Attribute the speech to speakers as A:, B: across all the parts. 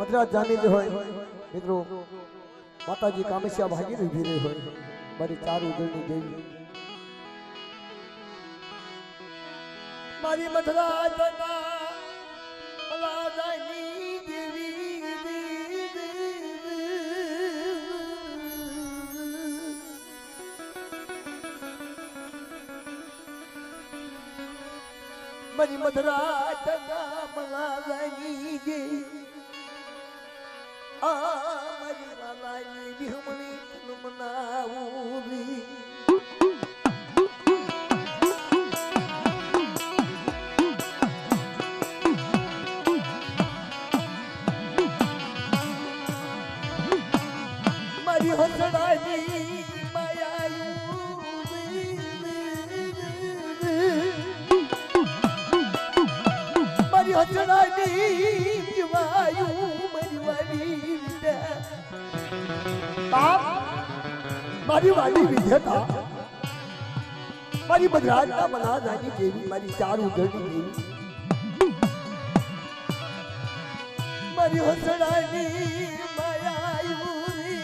A: मद्रास जाने जो है मित्रों माता जी कामेश्या भागी उभी रही हो मारी चार उजळनी देवी मारी मद्रास जानी देवी मारी मद्रास जानी देवी मारी मालानी बिहमणी मनाऊरी मारी हसडानी मायायूरी मारी हसडानी मायू मारी वाली विद्यता मारी मद्रास मना जानी देवी मारी चार उजळनी देवी मारी हसडानी मायायूरी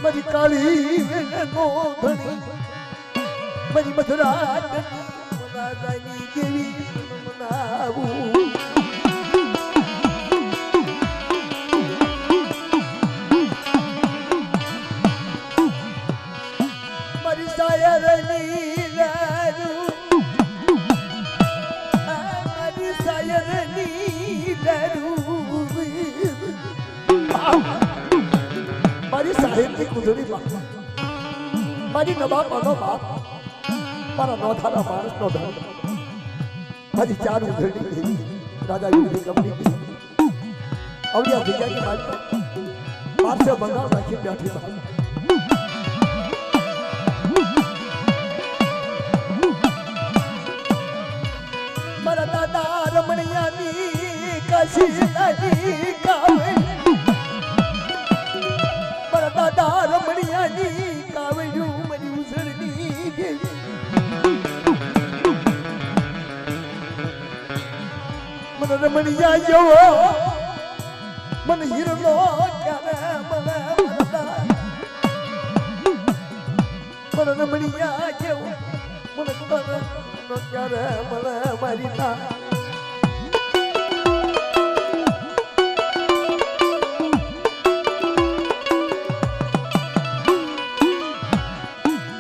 A: मारी काली नो धनी मारी मद्रास मना जानी देवी मनावू मारी सायरनी लारू मारी सायरनी लारू मारी साहेब की कुदरी बाप मारी नवा पानो बाप मारा नौधारा मानस नौधारा मारी चार उजळनी देवी राजा युद्ध कमली की अवलिया विजय की मालिका पार्श्व बंगाल राखी बैठी बात मारा दादा रमणिया नी काशी नहीं कावे मारा दादा रमणिया नी कावे यू मरी उजळनी देवी मन रमणिया जो मन हिरलो क्या मन मन रमणिया जो मन क्या मन मरिता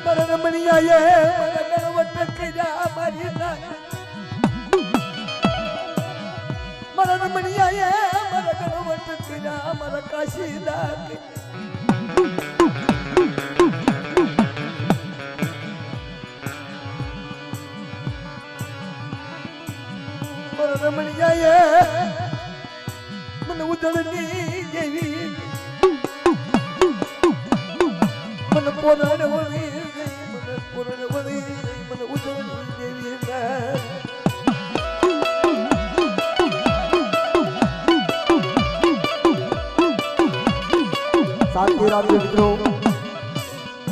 A: मन रमणिया ये मन गणवट कजा मरिता मरा रमणिया ये मरा गणवट किला मरा काशीला मरा रमणिया ये मन उजळनी देवी मन पोरणवणी मन उजळनी देवी शांति राज्य मित्रों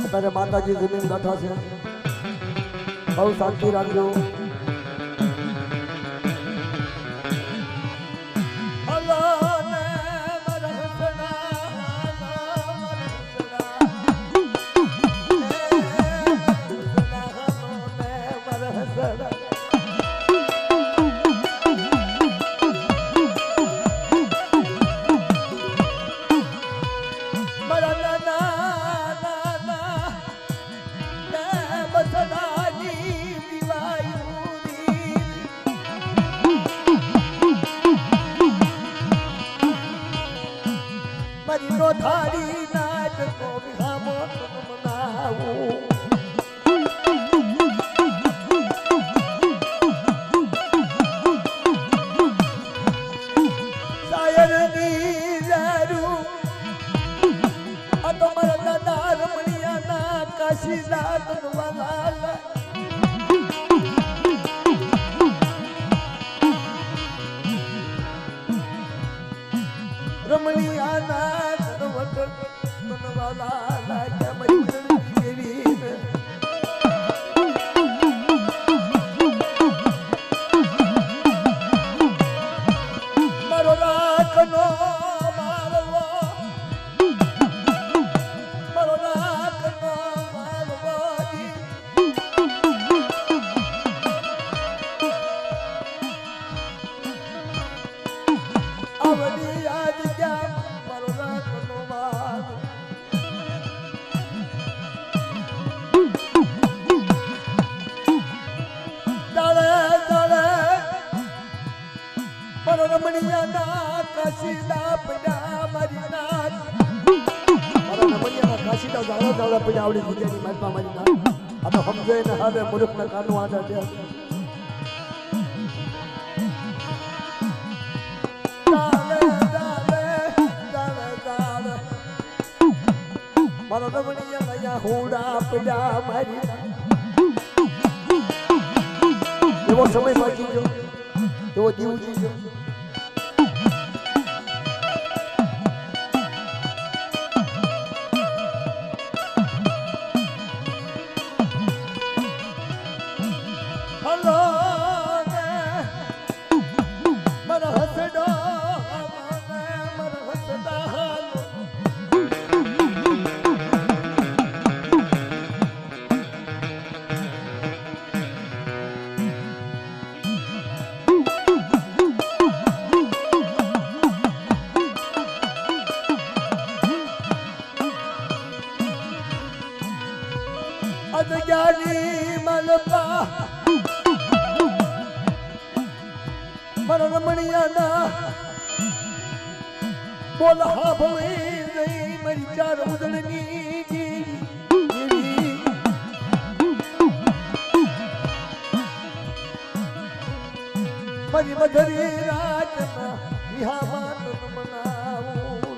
A: अतः माता जी जमीन बैठा से बहुत शांति राज्य थारी नाच को बिहामो मनाऊ शायर नीरू अतमर दादा रमणिया ना काशी दात वाला रमणिया ना વટ તનવાલા લાગ્યા મારી ઉજળી દેવી મારો રાખનો મારવો મારો રાખનો મારવો આવડી યાદ ક્યાં મારો રાખનો માર દાડે દાડે મારો રમણીયા ના કાશીદા પડ્યા મારી નાક મારો રમણીયા ના કાશીદા દાડા દાડા પડ્યા આવડી દુનિયાની મારી મારી નાક આ તો સમજે ને હવે મુરુખ ના કાનો આડા દે મારો રમણીયા નયા હોડા પડ્યા મારી એવો સમય બાકી ગયો એવો જીવજી ગયો હલો મારા હસડો મારા હસડા હાલો અજ્ઞાની મલપા મારા રમણીયાના બોલ હા ભળી ગઈ મારી ચાર ઉદળની મારી મધરી રાતના વિહામાં મનાવું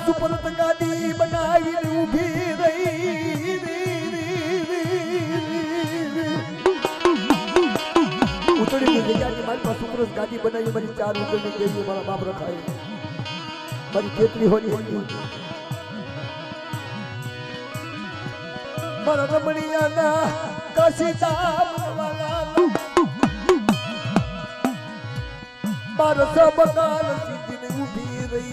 A: સુપરત ગાડી બનાવીને ઊભી રહી ઉતરીની જગ્યાની મારી પાસે સુપરત ગાડી બનાવી મારી ચાર ઉતરની દેવી મારા બાપ રખાય મારી ખેતરી હોની મારા રમણીયાના કાશીદા મારા સબકાલ સીધીને ઊભી રહી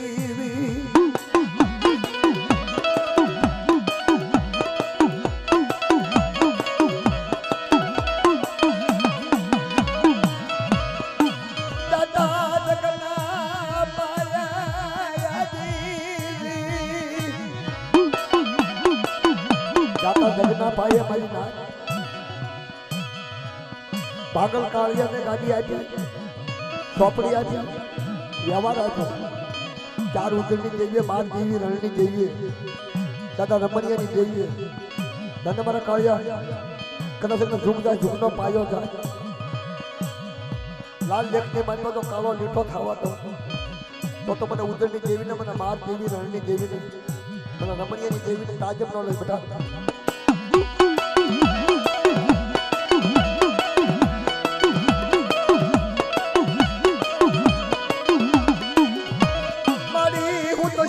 A: જગના ભાઈએ મારી નાક પાગલ કાળિયાને ગાડી આપી ચોપડી આપી વ્યવહાર આપ્યો ચાર ઉજળની દેવીએ 12 દેવી રણની દેવીએ દાદા રમણીયાની દેવીએ દાદા મારા કાળિયા કદાચ ઝૂક જાય ઝૂકનો પાયો જાય લાલ લેખની માનમાં તો કાળો લીટો થવા તો મને ઉજળની દેવીને મને 12 દેવી રણની દેવીને મને રમણીયાની દેવીને તાજબ ન લઈ બેટા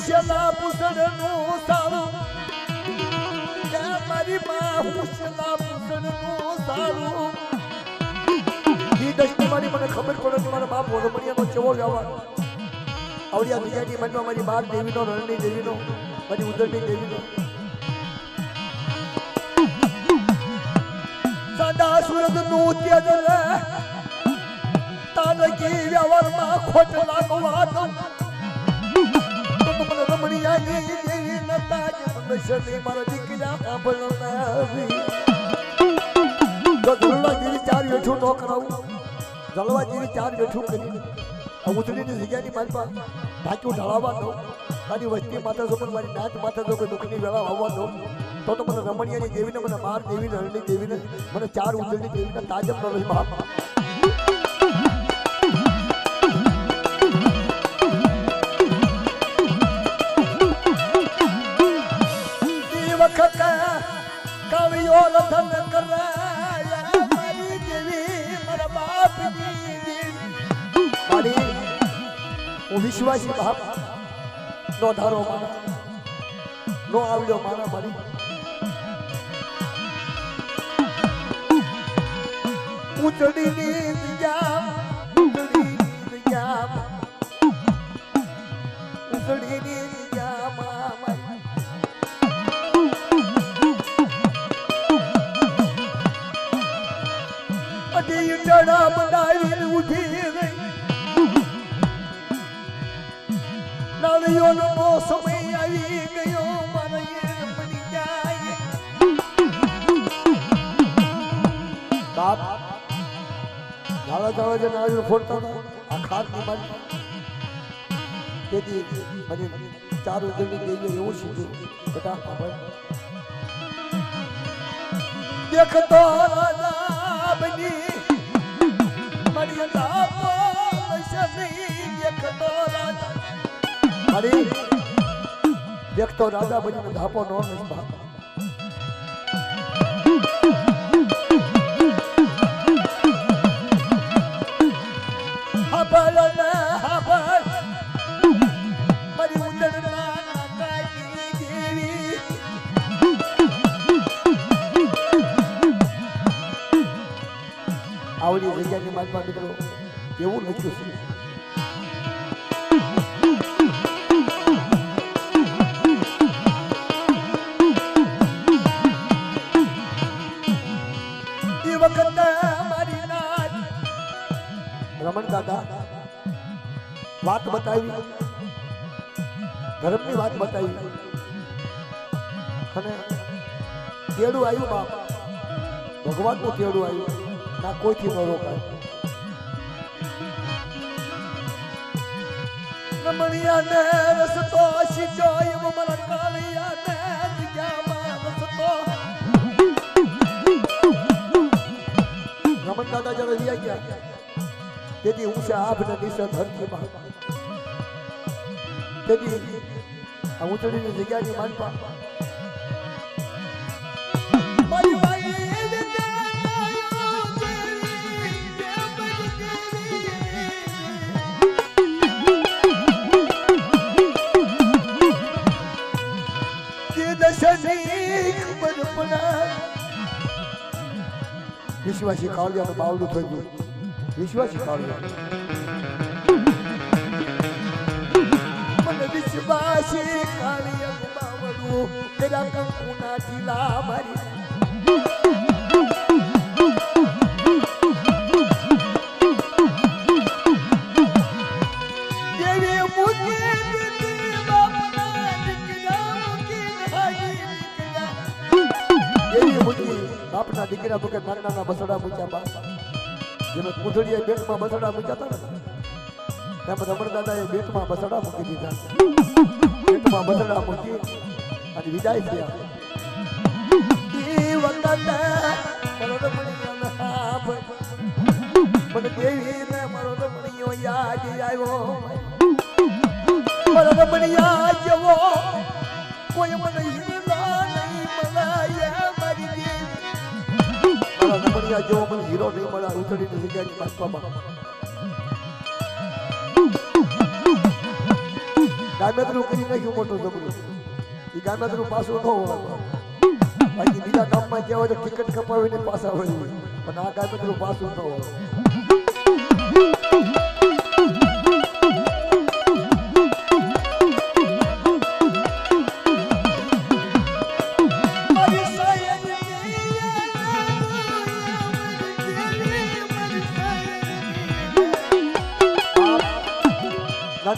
A: શેલા પૂસણનું સારું મારી માં શેલા પૂસણનું સારું ઈ દશની મારી મને ખબર પડે કે મારા બાપ રમણીયાનો કેવો વ્યવહાર આવડિયા બીજાની મનમાં મારી 12 દેવીનો રણની દેવીનો મારી ઉદળની દેવીનો સદા સુરતનું તેજ તારકી વ્યવહારમાં ખોટ લાગવા દઉં રમણીયાની દેવી નતા કે મનુષ્યની મારા દીકરા સાંભળનારી જો જલવાજીની ચાર વેઠું ન કરાવું જલવાજીની ચાર વેઠું કરીને ઉતરીની જગ્યાની મારી પાસે ઢાંક્યું ઢળાવવા દઉં મારી વસ્તી માતા જો પણ મારી નાચ માતા જો કોઈ દુઃખની વેળા આવવા દઉં તો મને રમણીયાની દેવીને મને 12 દેવી રણની દેવીને મને ચાર ઉજળની દેવીને તાજબ ન રહી બાપ વખત કાવ્યો મારા ધન કરાયા મારી દેવી મારા બાપની મારી હું વિશ્વાસી બાપ નો ધારો મારા નો આવ્યો મારા મારી ઉતડીની જામ ઉતડીની જામ ઉતડીની જામ અડી ડડા બનાવી ઉઠી ગઈ નાળિયોનો સમય આવી ગયો મારે બની જાય બાપ ઝાડા ઝાડા જે નાળિયો ફોડતા હતા આ ખારની મારી તેથી મને ચાર ઉજળની ગઈ એવું શીખ્યું બેટા દેખતો રાજા બની મારી તાપો નહીં દેખતો રાજા મારી દેખતો રાજા બની ધાપો નો નહીં બાપ આવડી જગ્યાની માલમાં મિત્રો એવું લખ્યું છે એ વખત મારી નાથ રમણ દાદા વાત બતાવી ધર્મની વાત બતાવી અને તેડું આવ્યું બાપ ભગવાનનું તેડું આવ્યું ના કોઈથી ન રોકાય રમણિયાને રસતો સીધો એવો મારા કાળિયાને જગ્યામાં રસતો રમણ દાદા જ્યારે રહ્યા ગયા તેથી ઊંચે આભને નીચે ધરતીમાં તેથી આ ઊંચડીની જગ્યાની માનપા વિશ્વાસી કાળિયાનું બાવડું થઈ ગયું વિશ્વાસી કાળિયા મને વિશ્વાસી કાળિયાનું બાવડું તેરા કંકુના ઢીલા મારી દેવી મૂકી દીધી બાપના દીકરા બાપના દીકરા મૂકે નાના બસડા મૂક્યા બા જેમ કુંધડીએ બેટમાં બસડા મૂક્યા હતા ને એમ રમણ દાદાએ બેટમાં બસડા મૂકી દીધા બેટમાં બસડા મૂકી અને વિદાય થયા મને દેવીને મારો રમણીયો યાદ આવ્યો મારો રમણીયા જેવો કોઈ મને હીરા નહીં મળાય રમણિયા જેવો મને હીરો નહીં મળ્યા ઉતરીની જગ્યાની પાછવામાં ગામેતરું કરી નાખ્યું મોટું જબરું એ ગામેતરું પાછું ન હોય બાકી બીજા કામમાં જ્યાં હોય તો ટિકિટ કપાવીને પાછા હોય પણ આ ગામેતરું પાછું ન હોય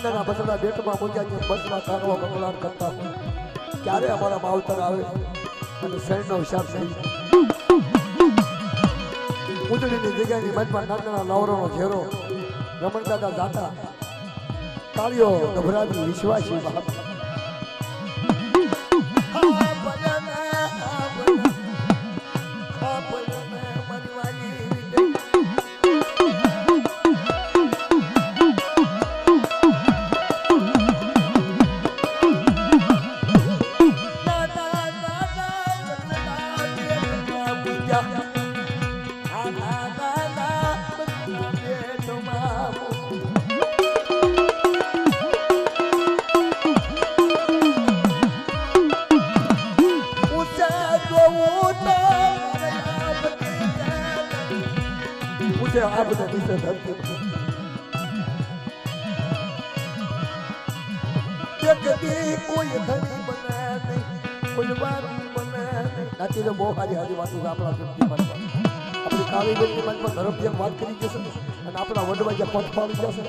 A: નાના બસડા બેટમાં મૂક્યા છે બસમાં કાઢવા કકલાટ કરતા ક્યારે અમારા માવતર આવે અને શહેરનો હિસાબ નહીં ઉજળીની જગ્યાની મનમાં નાના નવરોનો ઘેરો રમણ દાદા જાતા તાળીઓ ગભરાવી વિશ્વાસી બાપ ગયા આના નાના બધું બેઠમાં ઊંચા જોવું તો ઊંચે આ બધા વિશે ધરતી કદી કોઈ ધણી બને નહીં કોઈ વાત બને નહીં નાચી તો બહુ સારી સારી વાતો આપણા ધરતી પર આપણી કાળી બેનની મન પર ધરમથી એક વાત કરી જશે અને આપણા વડવા જે પથ પાડી જશે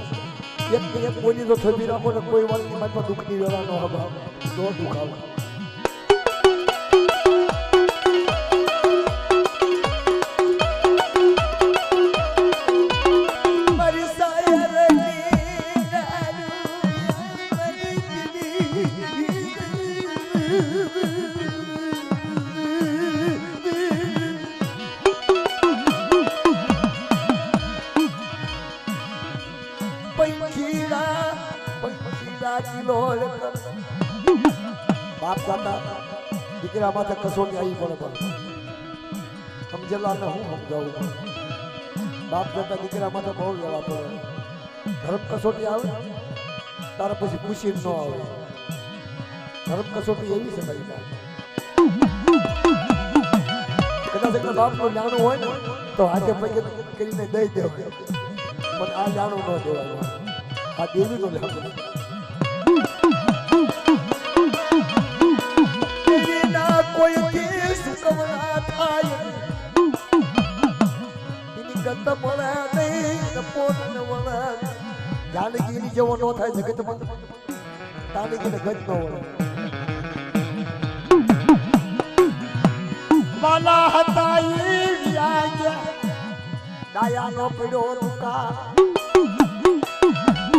A: એક કોઈની તો છબી રાખો ને કોઈ વાળની મન પર દુઃખની વેળા ન હવે તો દુઃખ આવે बाप दादा दीकरा माथे कसोटी आई पड़े समझेला ने हूँ समझाऊँ बाप दादा दीकरा माथे बहुत जवा पड़े धर्म कसोटी आवे तारा पछी खुशी न आवे धर्म कसोटी एवी से कई कदाच एक बाप को जाणो होय ने तो हाथे पगे करीने दई देव पण आ जाणो न देवाय आ देवी नो ले कोई केस कवना थाय इनी गत बोला नहीं पोत न बोला जानकी ની જેવો નો થાય જગતમાં તાનકી ને ગત નો હોય વાલા હતા ઈ આયા ડાયા નો પડ્યો દુકા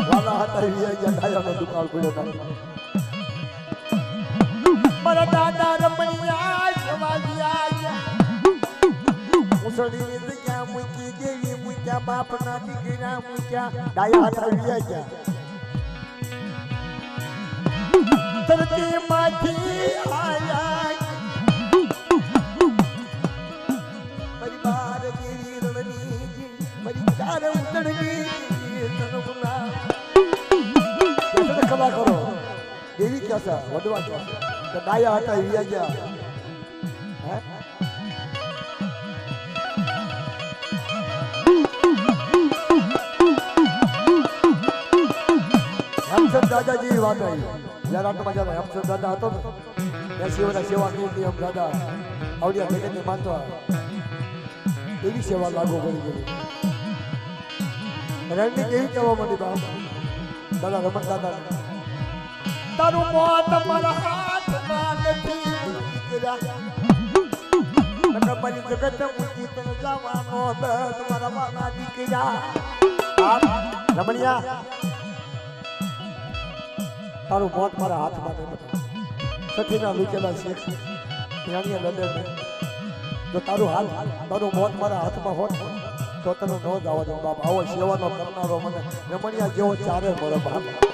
A: વાલા હતા ઈ આયા ડાયા નો દુકાળ પડ્યો મારા દાદા રમણિયા જવાજિયા મુસળી ને ક્યાં મૂકી દેવી મૂક્યા બાપ ના દીકરા મૂક્યા ડાયા હતા ગયા ધરતી માંથી આયા પરિવાર જેવી રણની મારી ચાર ઉતરવી તનગુના કેસે કલા કરો દેવી કેસા વડવા કેસા दाया हटा हिया गया है हमसद दादाजी बात आई यार आप मजा में हमसद दादा હતો ને સેવા કરી हम दादा आवडिया जगत ने मानतो एवी सेवा लागू કરી ગઈ રણની કેવી કહેવા માંડી બાપ દાદા રમણ દાદા તારું મોત મારા जगत मुझी तन जवानो तुम्हारा वाला दिखा रमणिया तारू मौत मारा हाथ में सखी ना लुकेला शेख यानी लड़े में जो तारू हाल तारू मौत मारा हाथ में होत तो तनो नो जावा दो बाप आवो सेवानो करनारो मने रमणिया जेવો चारे मोरो बाप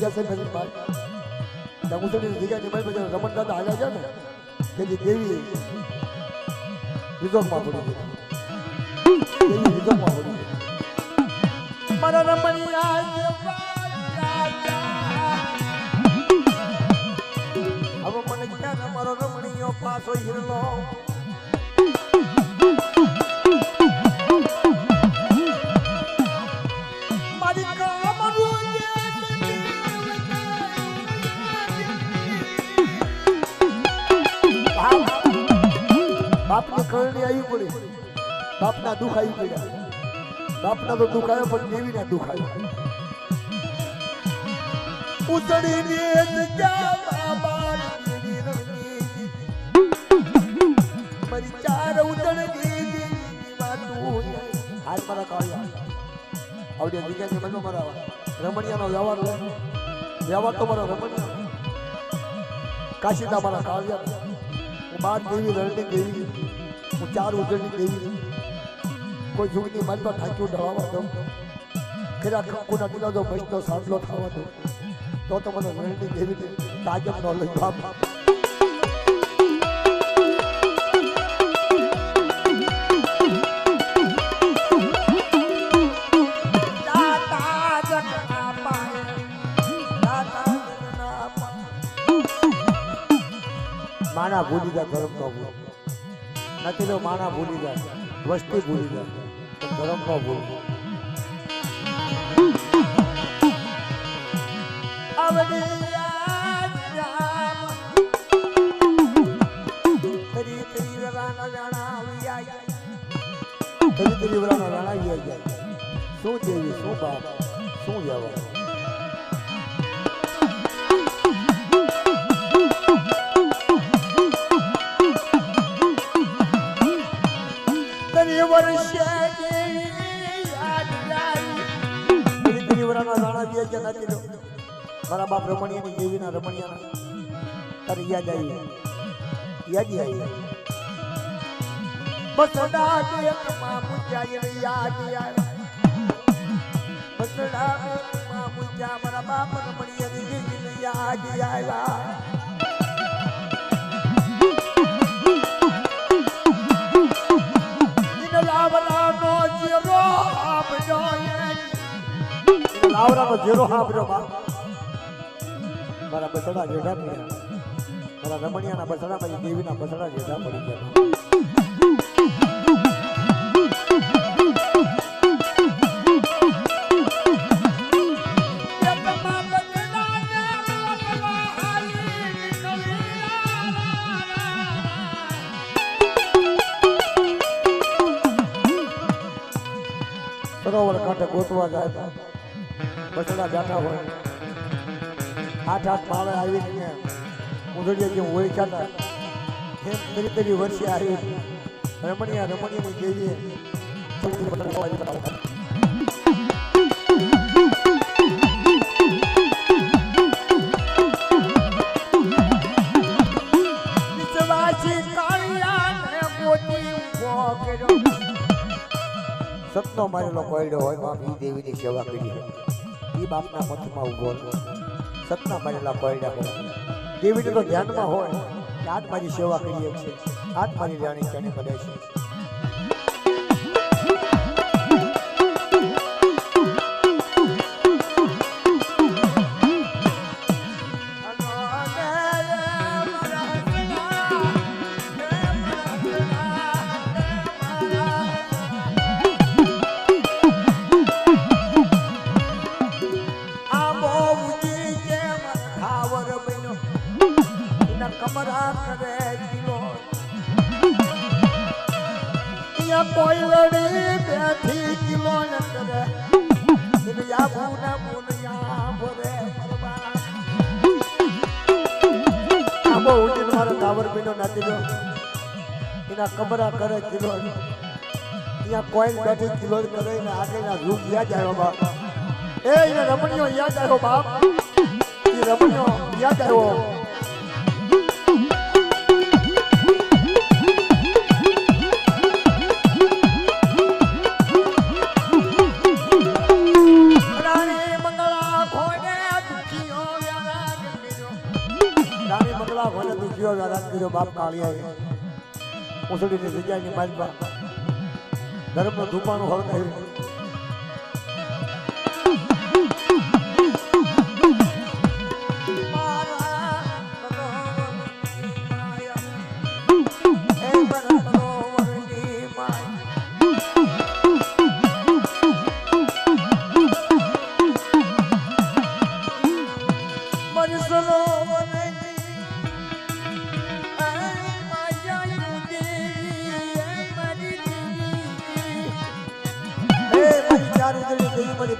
A: कैसे मेरी बात जब मुझे दिखा कि भाई मुझे रमन दादा आ गया ना कि देवी रिजोर्ट में पड़ी देवी रिजोर्ट में पड़ी मरा रमनिया अब मन क्या ना मरो रमनियो पास हो हिरलो बाप ने करनी आई पड़ी बाप ना दुख आई पड़ा बाप ना तो दुख आया पर देवी ना दुख आया उतरी नींद क्या बाबा मरी चार उतर गई आज मारा कहा આવડી જગ્યાની મનો મારા રમણિયાનો વ્યવહાર તો મારો રમણિયા કાશીદા મારા કાળિયા હું 12 દેવી રણની દેવી હું 4 ઉજળની દેવી કોઈ જુગની માલમાં ઠાક્યું ઢળાવા દઉં ખેરા કંકુના દિલા જો મસ્તો સાટલો થવા દઉં તો મને રણની દેવીને તાજમ ન લઈ બાપ माना भूली जा धर्म का भूल नहीं तो माना भूली जा वस्ती भूली जा तो धर्म का भूल शू देवी शू बाप शू जवा મારા બાપ રમણિયાની દેવીના રમણિયાના તારી યાદ આવી બસડા દેખમાં મુજાય યાદ આવે બસડા દેખમાં મુજા મારા બાપ રમણિયાની દેવીને યાદ આવ્યા લાવરાનો જીરો આપજો લાવરાનો જીરો આપજો મારા બસડા જેઠા મારા રમણિયાના બસડા મારી દેવીના બસડા જેઠા પડી ગયા સરોવર કાંઠે ગોતવા જાય બસડા બેઠા હોય 8 માળે આવીને ઉંધડીએ જેમ હોય ચાતા એમ તરી વર્ષે આવી રમણિયાની દેવીએ સતનો મારેલો કોયડો હોય બાપ ઈ દેવીની સેવા કરી ઈ બાપના મથમાં ઉભો સતના મારેલા કોયડા હોય દેવીને તો ધ્યાનમાં હોય કે આજ મારી સેવા કરીએ છે આજ મારી રાણી ચણે બને છે कोई लड़ी बैठी किलो न करे या बुना बुनिया भरे अब उठिन मारा टावर बिनो नाती दो इना कमरा करे किलो या कोई बैठी किलो करे ने आगे ना रूप याद आयो बाप ए इने रमणियो याद आयो बाप ई रमणियो याद आयो बाप कालिया उसड़ी ने जग्या की मालबा धर्म नो धूपानो हळ नहीं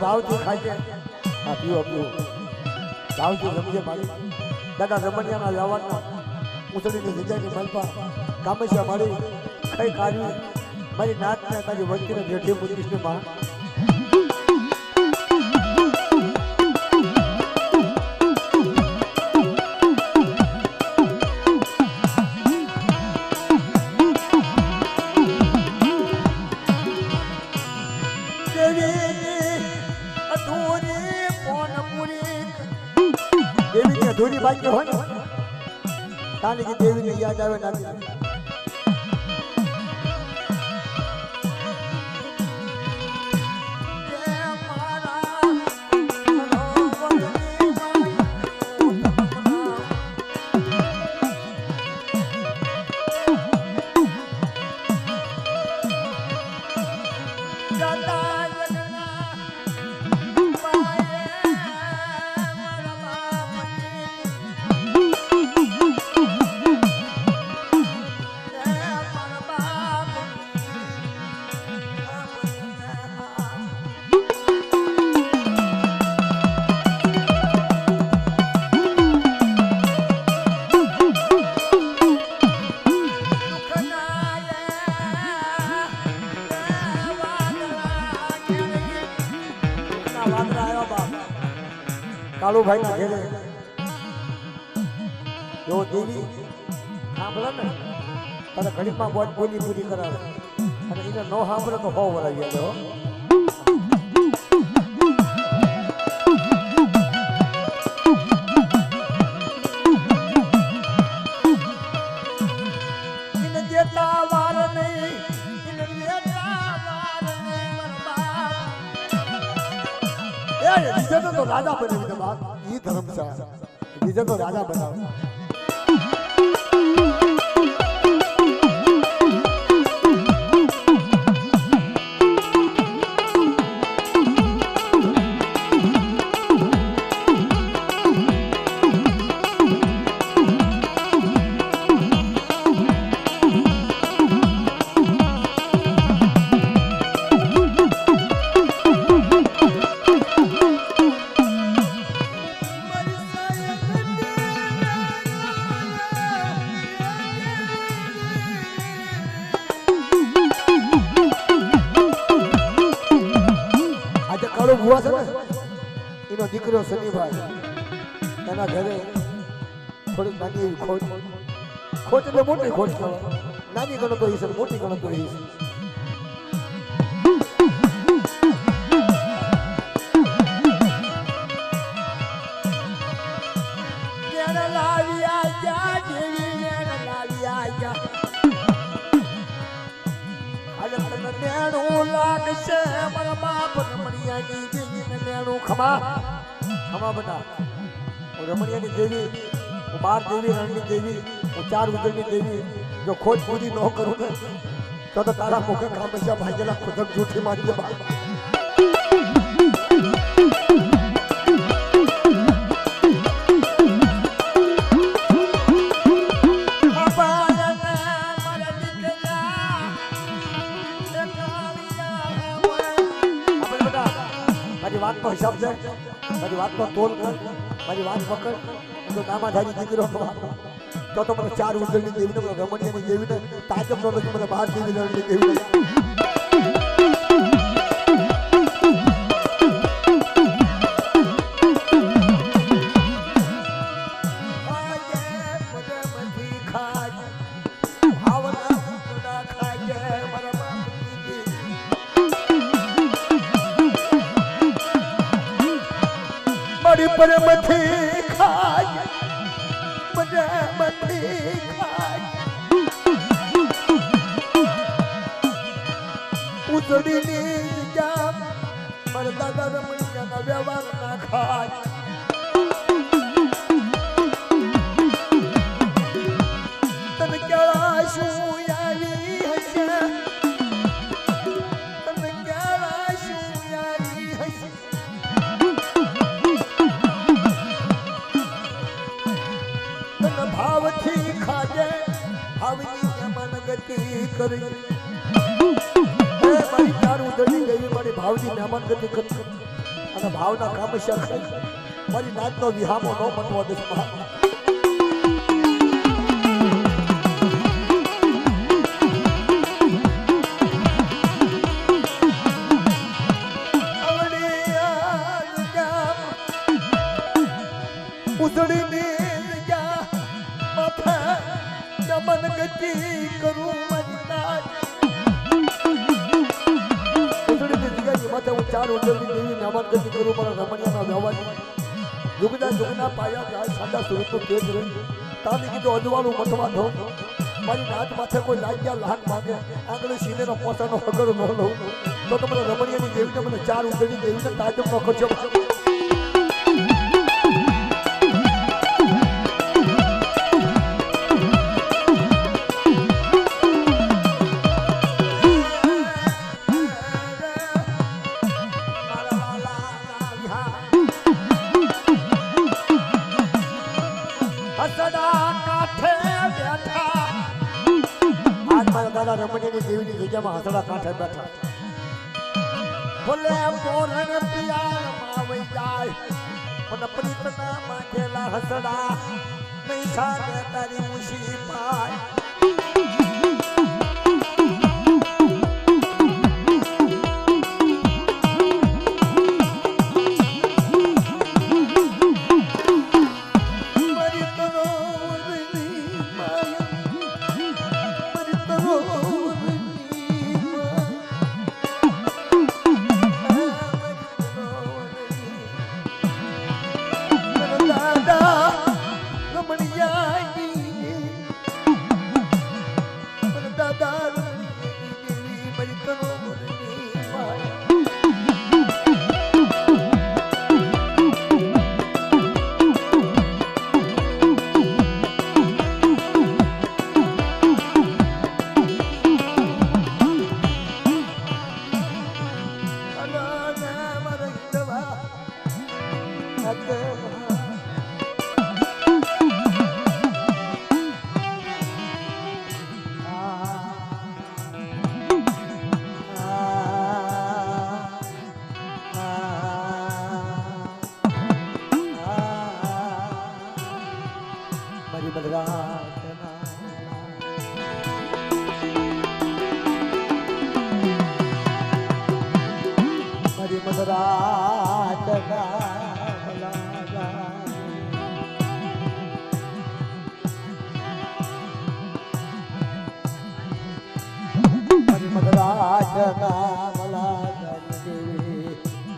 A: भावजी खाजे पीओ भावजी समझे मारी दादा रमणियाना व्यवहारना उसड़ी जग्यानी मलपा कामेश्वर मारी कई कार्य मारी नाथ ने तारी वंती ने जेठी मुदीश ने मां દેવીની અધૂરી પોનપુરી દેવીની અધૂરી બાકી હોય ને તાની કે દેવીને યાદ આવે નાખી કાળુ ભાઈ ના ઘેરે જો દેવી સાંભળે ને તારે ઘડીમાં બોલી પૂરી કરાવે અને એને ન સાંભળે તો હો વરાવી આવે હો એને દેતા વાર નહીં એને દેતા વાર નહીં બીજા તો રાજા બનાવી દે બાપ ઈ ધર્મશાળા બીજા તો રાજા બનાવે ભુવા છે ને એનો દીકરો શનિભાઈ એના ઘરે થોડીક નાની એવી ખોટ એટલે મોટી ખોટ કહેવાય નાની ગણો તો ઈશ્વર મોટી ગણો તો ઈશ્વર લાગશે મારા બાપ રમણિયાની દેવીને મેણું ખમા બટા હું રમણિયાની દેવી હું 12 દેવી રણની દેવી હું 4 ઉદળની દેવી જો ખોટ પૂરી ન કરું ને તો તારા મુખે કામસ્યા ભાગેલા ખુદક જૂઠી મારી દે બાપ વાત નો હિસાબ છે મારી વાત નો તોલ કર મારી વાત પકડ તો નામાધારી દીકરો તો મને 4 ઉજળની દેવીને મને રમણીયાની દેવીને તાજબ નો મને 12 દેવી લડની દેવીને पर मथे खाय मजा मथे खाय उतड़ी ने जा पर दादा रमणिया का व्यवहार ना खाय तन क्या शू यारी हसे तन क्या शू यारी हसे भाव थी खाजे भावनी मन गति करी मारी 4 उदड़ी गई मारी भावनी मेहमान गति करी અને ભાવના કામસ્યા ખાઈ મારી નાતનો વિહામો ન બનવા દે ઉદડી ને मन गति करूं मन नाच उतड़ी दी जगह ये माता ચાર ઉજવણી દેવી નામાંકન કરું મારા રમણિયાના વ્યવહાર જુગના પાયા જાય સાદા સ્વરૂપનું તેજ રહે તાની કીધું અજવાળું મથવા ધો મારી નાત માથે કોઈ લાગ્યા લાખ માંગે આંગળી સીનેનો પોતાનો હગર ન લઉં તો તમારા રમણિયાની દેવીને મને ચાર ઉજવણી દેવીને તાજમનો ખર્ચો રમણીની દેવીની જગ્યામાં હસડા કાંઠે બેઠા ભલે મોરણ પિયામાં વઈ જાય પણ પ્રીતના માંગેલા હસડા નહીં સામે તારી મુશી પાય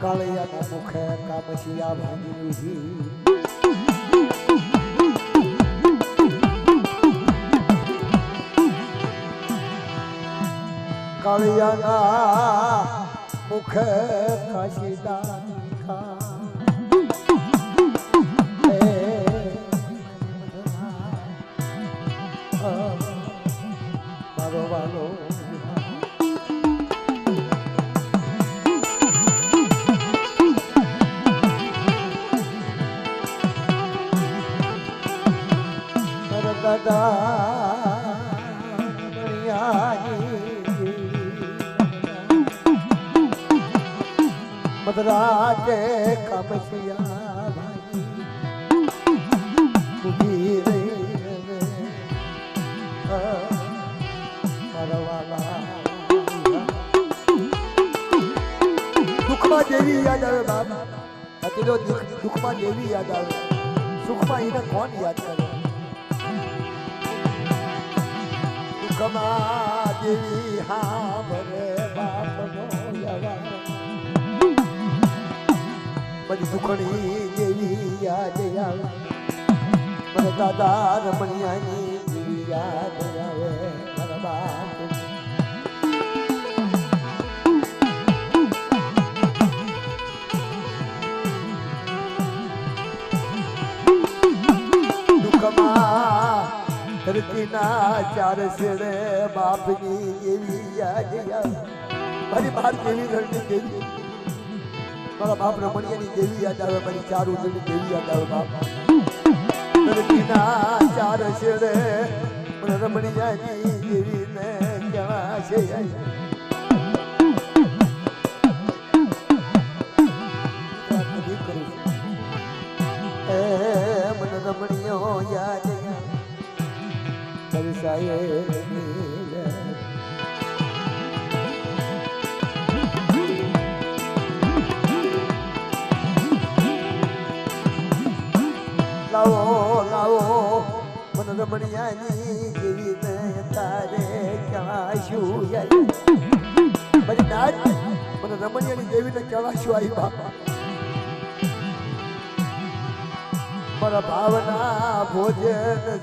A: કાળિયાના મુખે કામશિયા ભાગી કાળિયાના મુખે કાશીદા મારો વાલો मदराजे कामशिया भाई दुखમાં જેવી યાદ આવે બાપ અત્યારે દુખમાં જેવી યાદ આવે સુખમાં એને કોણ યાદ કરે દુખમાં જેવી હા ભરે બાપનો યવા બધી દુખણી જેવી યાદ આવે મને દાદા રમણિયાની જેવી યાદ આવે મારા બાપ ધરતીના ચાર શેડે બાપની એવી યાદ આવે મારી બાર કેવી રણની દેવી મારા બાપ રમણિયાની દેવી યાદ આવે મારી ચાર ઉજળની દેવી યાદ આવે બાપ ધરતીના ચાર શેડે રમણિયાની દેવી ને ક્યાં છે મને રમણીયો યાદ લાવો લાવો મને રમણિયાની જેવી ને તારે ક્યાં શું યાદ મારી નાચ મને અને રમણીયાની દેવીને કેળાશું આવી બાપા મારા ભાવના ભોજન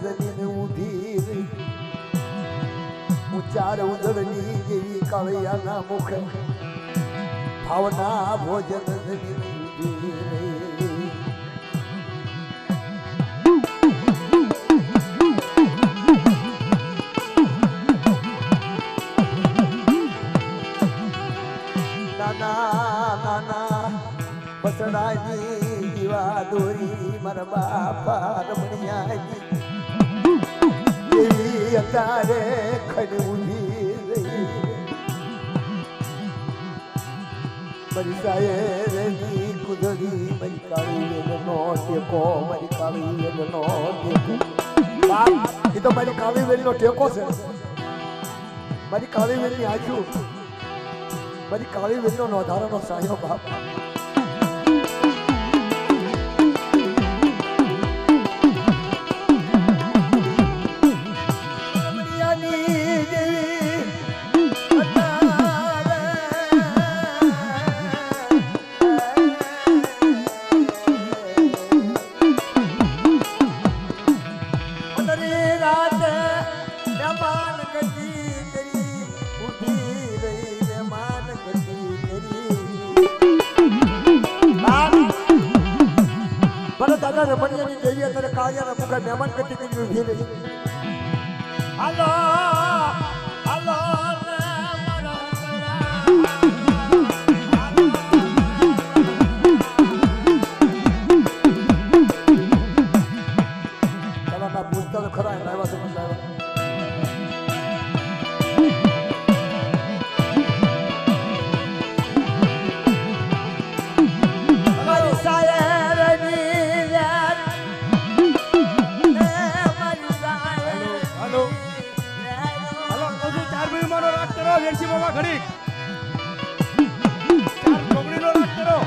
A: જમીને ઊભી રહી હું ચાર ઉદળની જેવી કાળિયાના મુખ ભાવના ભોજન જમીને ઊભી રહી બસડાની દીવા દોરી મારા બાપા રમણિયાજી એવી અત્યારે ખડ ઊભી રહી મારી સાયરની કુદડી મારી કાળી વેલનો ટેકો મારી કાળી વેલનો ટેકો બાપ એ તો મારી કાળી વેલનો ટેકો છે મારી કાળી વેલની આંખું મારી કાળી વેલનો નોધારાનો સાયો બાપ રમણીયાની દેવી અત્યારે કાળિયાના મુખે મહેમાન કટી કરી ઊભી રહી હાલો હાલો ચાલો પૂછતા તો ખરા લાવ્યા તો લાવ્યા
B: વેરસી બાબા ઘડી ચાર ચોકડીનો રાગ કરો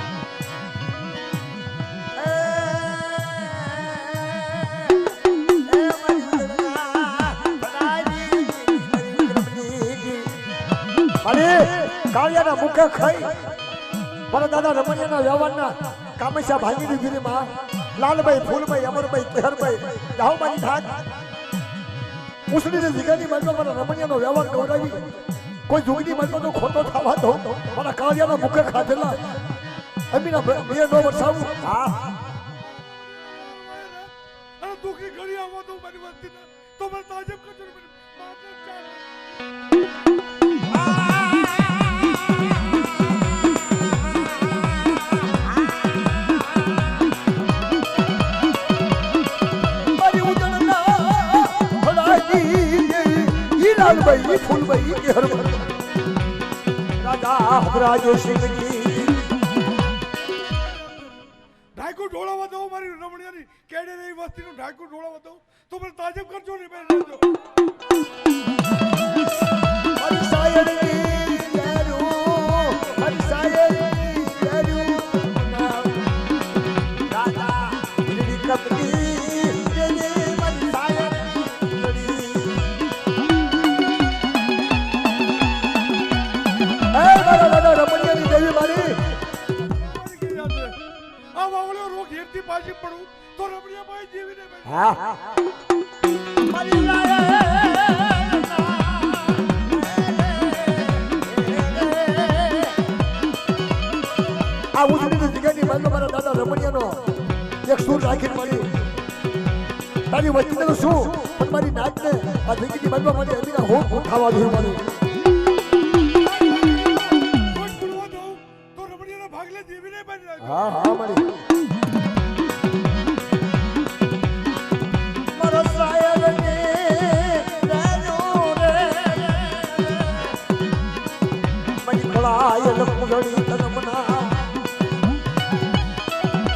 A: કાળિયાના મુખે ખાઈ મારા દાદા રમણીયાના વ્યવહારના કામેશા ભાંગીની ગીરીમાં લાલભાઈ ફૂલભાઈ અમરભાઈ કેહરભાઈ જાહુમાની ધાક મુસળીની જગ્યાની બાજુ મારા રમણીયાનો વ્યવહાર ગૌરાવી કોઈ જોગીની બાજુ તો ખોટો થવા દો મારા કાળિયાના મુખે ખાધેલા અમીના બે નો વરસાવું હા
B: અરે દુખી ઘડી આવો તો મારી વસ્તી તો મને તાજબ કરજો
A: લાલભાઈ ફૂલભાઈ કેહરભાઈ રાજા રાજેશજી
B: ઢાકુ ઢોળાવા દો મારી રમણીયાની કેડે રહી વસ્તીનું ઢાકુ ઢોળાવા દો તો મને તાજબ કરજો ને બેન
A: મારી સાયરની લેરું મારી સાયરની લેરું રાજા વીરી કપટી રમણીયાની દેવી મારી
B: આ વાવળો રોગ હેરથી પાછી પડું તો રમણીયા ભાઈ જીવીને
A: હા મારી આ ઉજળીની જગ્યાની બાજુ મારા દાદા રમણીયાનો એક સૂર રાખીને મારી તારી વચ્ચે તો શું પણ મારી નાચને આ જગ્યાની બાજુ મારી અમીના હોમ ખાવા દઉં મારી હા હા મારી મારા સાયરને રાજો રે મની ખળાય લપુડી તનમના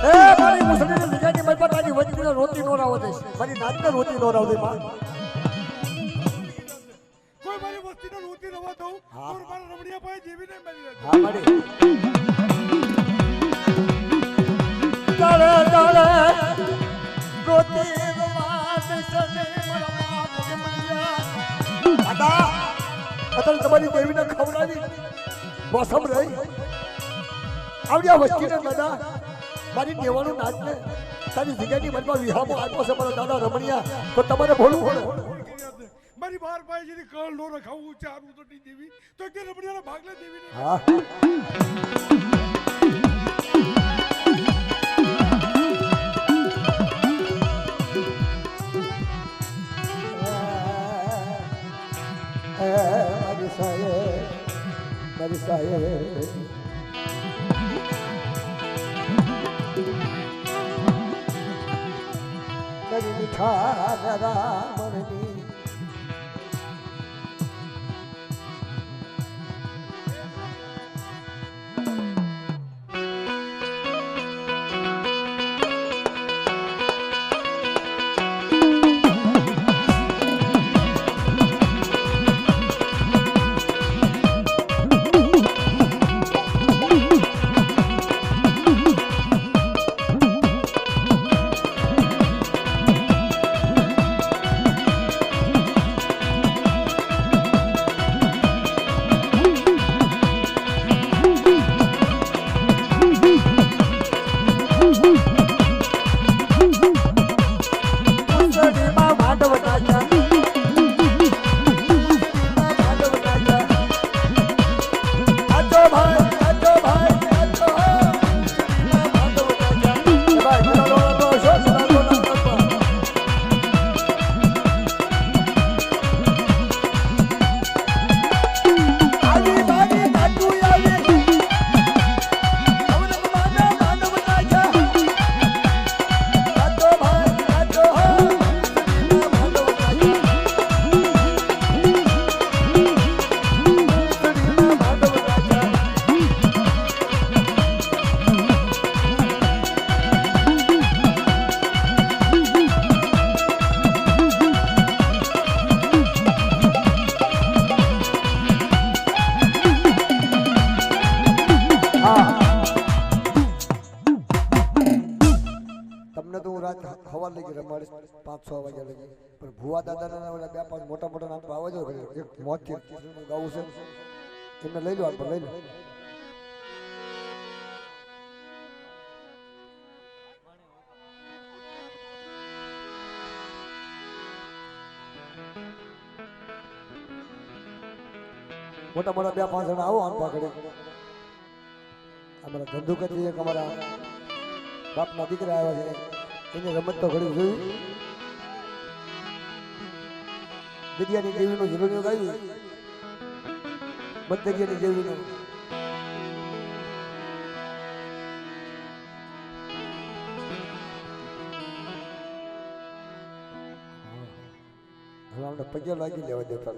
A: એ મારી મુસળીને જગ્યાની મારી પર તારી વચ્ચે રોતી નો રાવ દે મારી નાચને રોતી નો રાવ દે માં
B: કોઈ મારી વસ્તીને રોતી રવા દઉં તો મારા રમણીયા ભાઈ જીવીને મરી
A: હા મારી દળે દળે રોતી રવાદ સને મારા બાપ મરિયા દાદા અત્યારે તમારી દેવીને ખવડાવી મોસમ રહી આવડ્યા વસ્તીને દાદા મારી નેવાનું નાચ ને તારી જગ્યાની મનમાં વિહામો આપ્યો છે મારા દાદા રમણીયા તો તમારે ભોળું પડે
B: મારી બાર પાસે જેની કળ નો રખાવું ચારું તો નહીં દેવી તો કે રમણીયાના ભાગલે દેવી ને
A: હા મારી સાહેબ મારી મીઠા રામણની તમને તો હું રાત હવા લઈ રમાડીશ 5-6 વાગ્યા લગી પણ ભુવા દાદાના ઓલા 2-5 મોટા મોટા નામ આવાજ એક મોતથી ગાવું છે એમને લઈ લો આપણે લઈ લો મોટા મોટા 2-5 જણા આવો આમ પાકડી અમારા ધંધુકથી એક અમારા બાપના દીકરા આવ્યા છે એને રમત તો ઘડી જોયું દરિયાની દેવીનું ઝીરોનું ગાયું દરિયાની દેવીનું હવે અમને પગે લાગી લેવા દેતા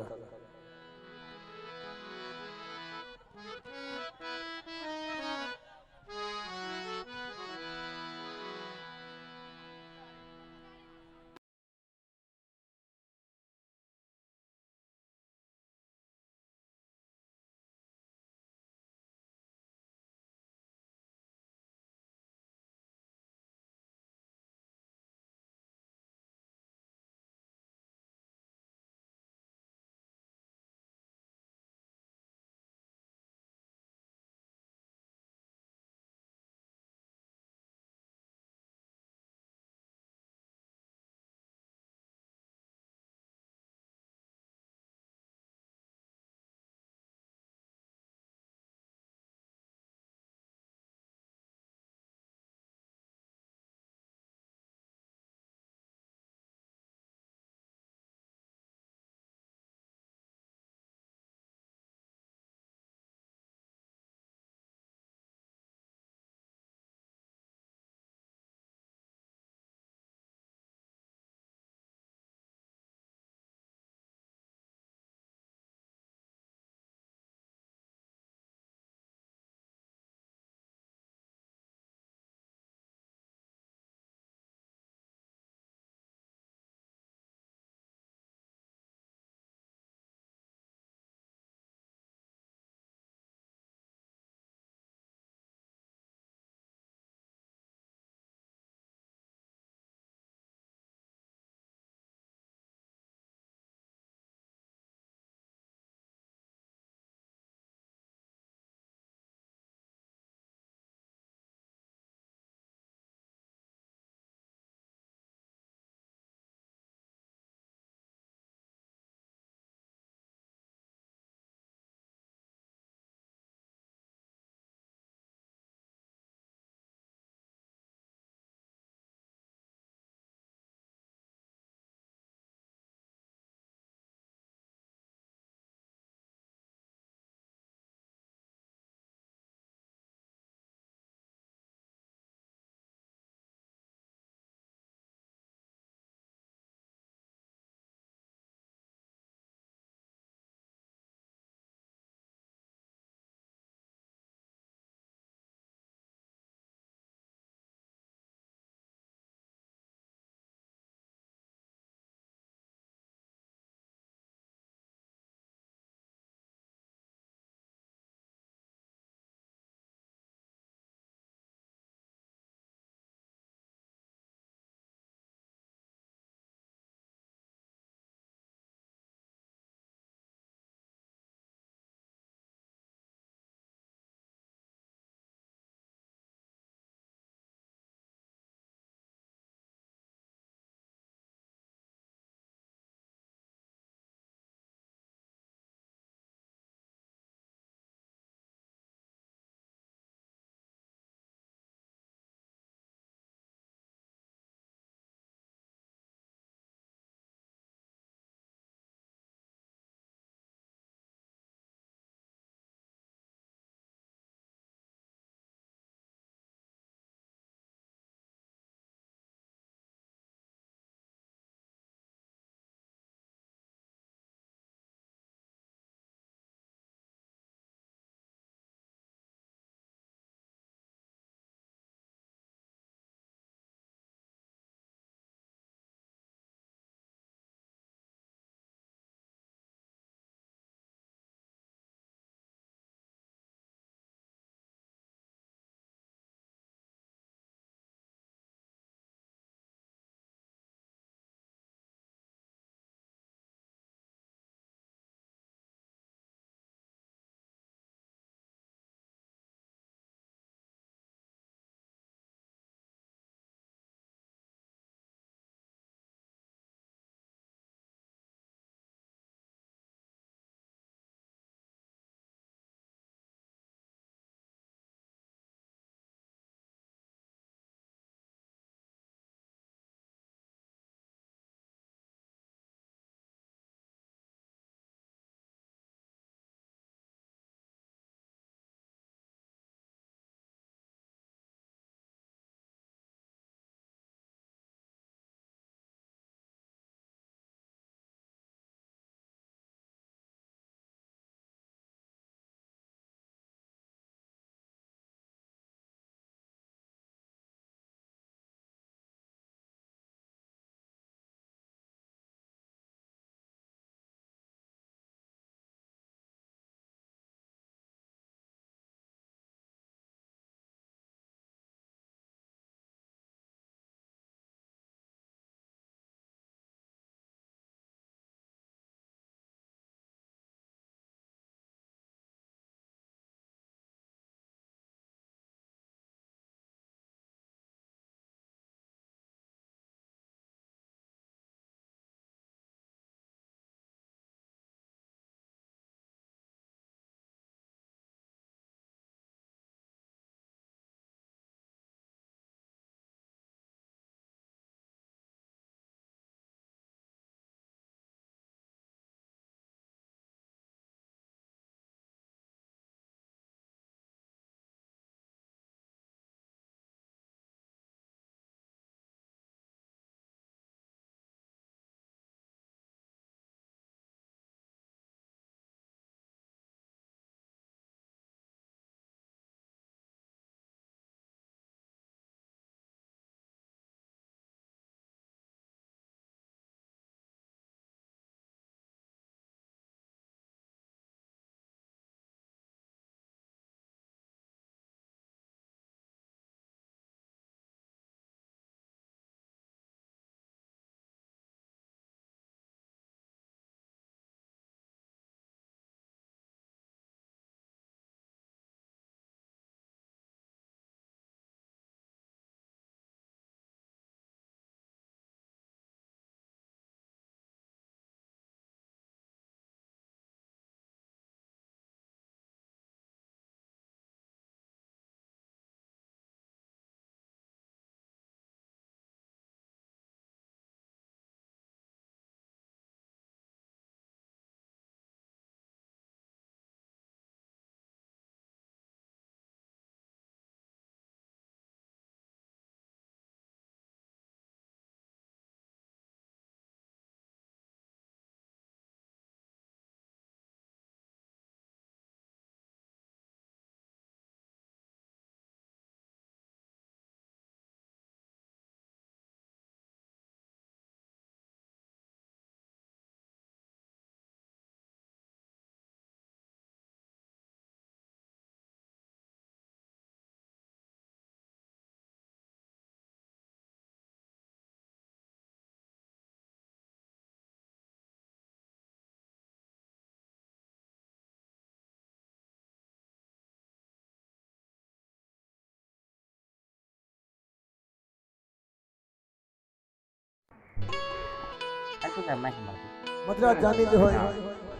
A: મદ્રાસ જાની જ હોય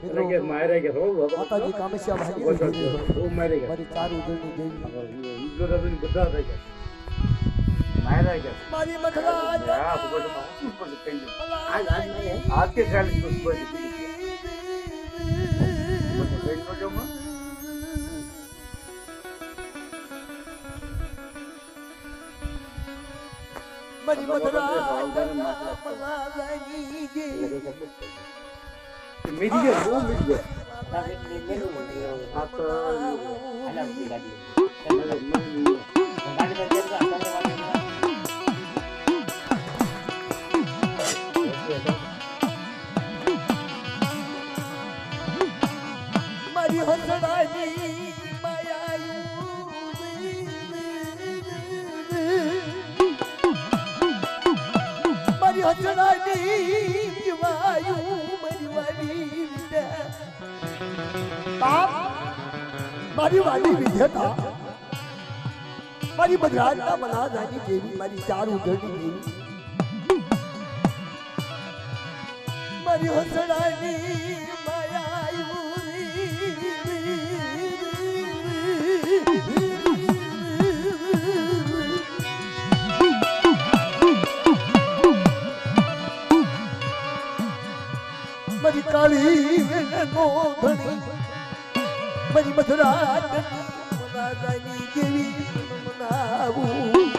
A: મિત્રો
C: કે મારે કે રો
A: માતાજી કામેશ્યા ભાઈ
C: ઓ મારે કે
A: મારી ચાર ઉજળની દેવી
C: ઈજો રબી બધા થઈ ગયા મારે કે
A: મારી મખરાજ
C: આ ભગવાન માં ઉપર થઈ ગયું આજ કે ચાલી તો ઉપર તો જો માં
A: મારી મખરાજ પલાવાની દેવી
C: મેરી કે બહુ મેરી કે આ તો
A: મારી હસડાની માયાયું મારી હસડાની જીવાયું મારી વાલી બાપ મારી વાલી વિધેતા મારી મદ્રાસના મલાજાની દેવી મારી ચાર ઉધડની દેવી મારી હસડાની મારી કાળી નો ધણી મારી મધુરાજની મલાજાની દેવી મનાવું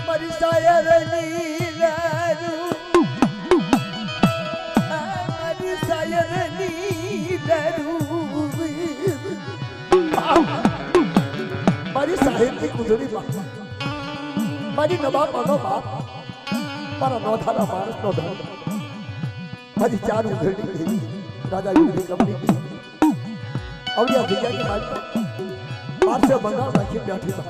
A: મારી સાયરની લાડુ મારી સાયરની લાડુ મારી સાહેબની કુદરી મારી નવા પાનો બાપ મારા નોધાના માણસનો ધન મારી ચાર ઉધરણી દેવી રાજા વિજય કંપની અવડિયા ભૈયાની મારી પાર્શ્વ બંગાળ રાખી બેઠી બાપ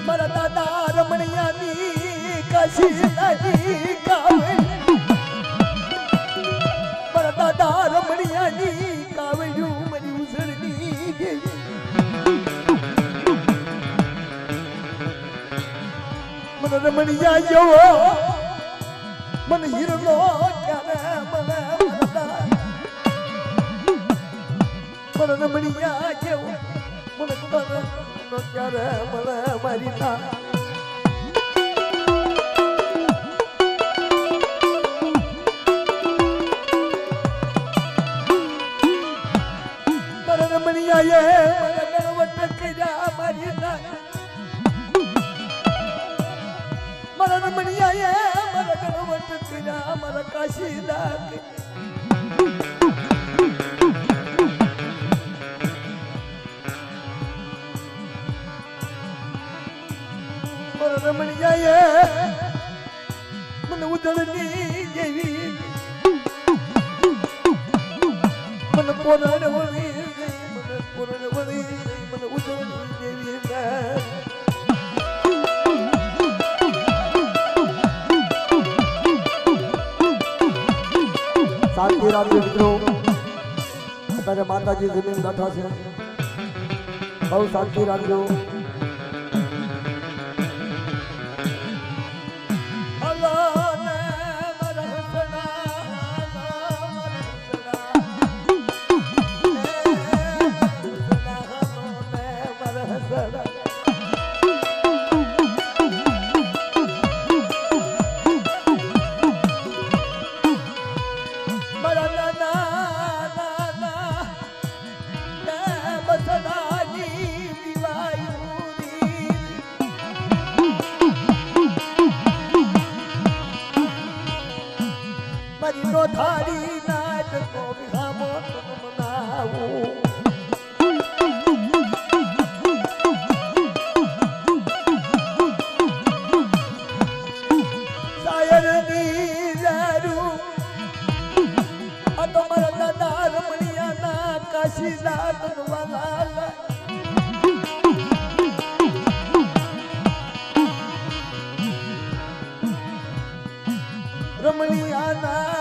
A: મારા દાદા રમણિયાની કાશી લાગી કાવે દાદા રમણિયાની કાવડ્યું મારી ઉસળની દેવી મને રમણિયા જેવો મને હીરનો ક્યારે મને રમણિયા જેવો મને ક્યારે મને મારી ના મારા કાશી લાગે રમણિયાએ મને ઉધળની જેવી મને પોરણ વળી મને પોરણ વળી મને ઉધળની દેવી શાંતિ રાખજો મિત્રો અત્યારે માતાજી જમીન બેઠા છે બહુ શાંતિ રાખજો થારી નાચ કો વિહામો મનાવું સાયરની લાડુ આ તો મારા દાદા રમણિયાના કાશી દાદન વાલા